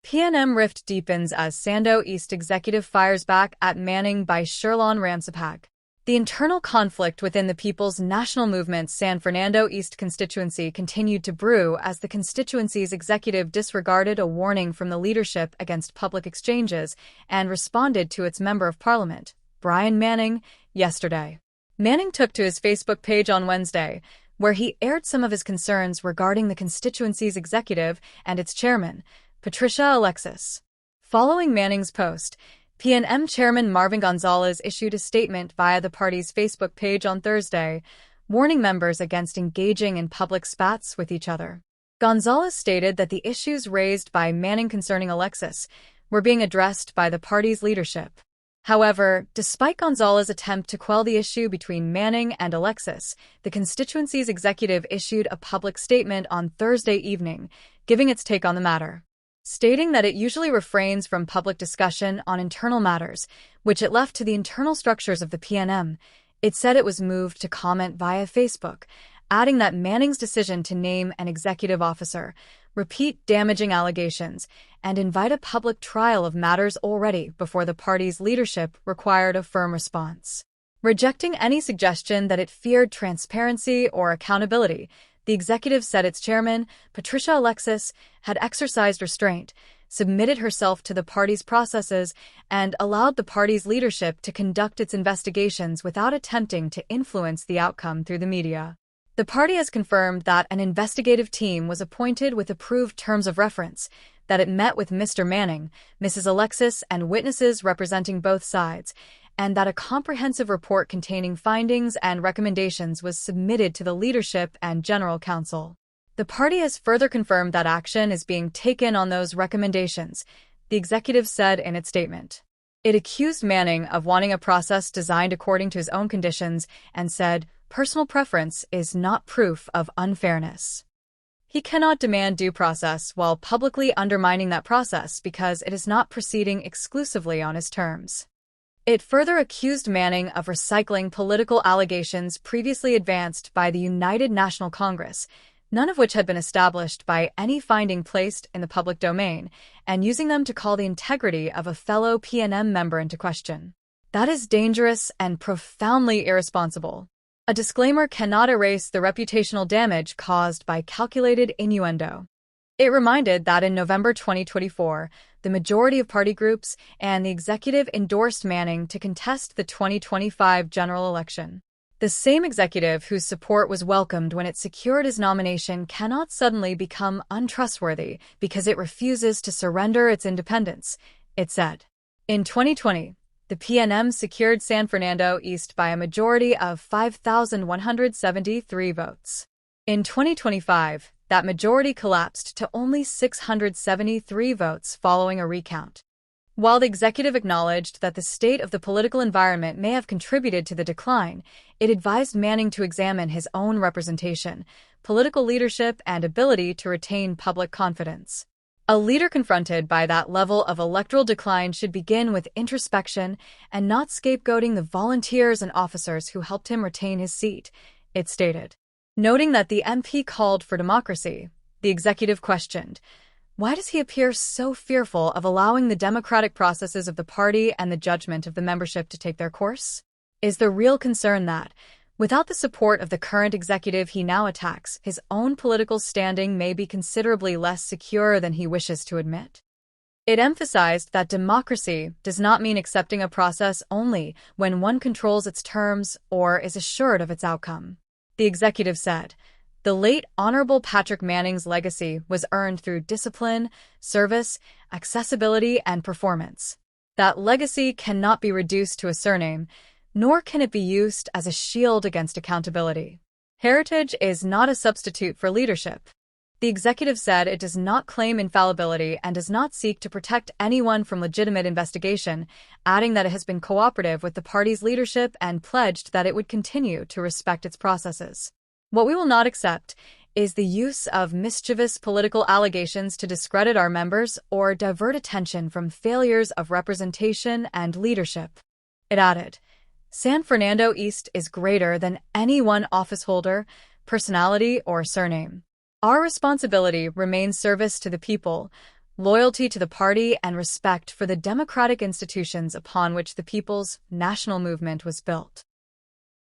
PNM rift deepens as Sando East executive fires back at Manning by 𝗓𝗏𝗏 𝗟𝗡𝗧𝗏𝗏. The internal conflict within the People's National Movement's San Fernando East constituency continued to brew as the constituency's executive disregarded a warning from the leadership against public exchanges and responded to its Member of Parliament, Brian Manning, yesterday. Manning took to his Facebook page on Wednesday, where he aired some of his concerns regarding the constituency's executive and its chairman, Patricia Alexis. Following Manning's post, PNM Chairman Marvin Gonzalez issued a statement via the party's Facebook page on Thursday, warning members against engaging in public spats with each other. Gonzalez stated that the issues raised by Manning concerning Alexis were being addressed by the party's leadership. However, despite Gonzalez's attempt to quell the issue between Manning and Alexis, the constituency's executive issued a public statement on Thursday evening, giving its take on the matter. Stating that it usually refrains from public discussion on internal matters, which it left to the internal structures of the PNM, it said it was moved to comment via Facebook, adding that Manning's decision to name an executive officer, repeat damaging allegations, and invite a public trial of matters already before the party's leadership required a firm response. Rejecting any suggestion that it feared transparency or accountability, the executive said its chairman, Patricia Alexis, had exercised restraint, submitted herself to the party's processes, and allowed the party's leadership to conduct its investigations without attempting to influence the outcome through the media. The party has confirmed that an investigative team was appointed with approved terms of reference, that it met with Mr. Manning, Mrs. Alexis, and witnesses representing both sides, and that a comprehensive report containing findings and recommendations was submitted to the leadership and general counsel. The party has further confirmed that action is being taken on those recommendations, the executive said in its statement. It accused Manning of wanting a process designed according to his own conditions and said, "Personal preference is not proof of unfairness." He cannot demand due process while publicly undermining that process because it is not proceeding exclusively on his terms. It further accused Manning of recycling political allegations previously advanced by the United National Congress, none of which had been established by any finding placed in the public domain, and using them to call the integrity of a fellow PNM member into question. That is dangerous and profoundly irresponsible. A disclaimer cannot erase the reputational damage caused by calculated innuendo. It reminded that in November 2024, the majority of party groups and the executive endorsed Manning to contest the 2025 general election. The same executive whose support was welcomed when it secured his nomination cannot suddenly become untrustworthy because it refuses to surrender its independence, it said. In 2020, the PNM secured San Fernando East by a majority of 5,173 votes. In 2025, that majority collapsed to only 673 votes following a recount. While the executive acknowledged that the state of the political environment may have contributed to the decline, it advised Manning to examine his own representation, political leadership, and ability to retain public confidence. A leader confronted by that level of electoral decline should begin with introspection and not scapegoating the volunteers and officers who helped him retain his seat, it stated. Noting that the MP called for democracy, the executive questioned, why does he appear so fearful of allowing the democratic processes of the party and the judgment of the membership to take their course? Is the real concern that, without the support of the current executive he now attacks, his own political standing may be considerably less secure than he wishes to admit? It emphasized that democracy does not mean accepting a process only when one controls its terms or is assured of its outcome. The executive said, the late Honorable Patrick Manning's legacy was earned through discipline, service, accessibility, and performance. That legacy cannot be reduced to a surname, nor can it be used as a shield against accountability. Heritage is not a substitute for leadership. The executive said it does not claim infallibility and does not seek to protect anyone from legitimate investigation, adding that it has been cooperative with the party's leadership and pledged that it would continue to respect its processes. What we will not accept is the use of mischievous political allegations to discredit our members or divert attention from failures of representation and leadership. It added, San Fernando East is greater than any one officeholder, personality, or surname. Our responsibility remains service to the people, loyalty to the party, and respect for the democratic institutions upon which the People's National Movement was built.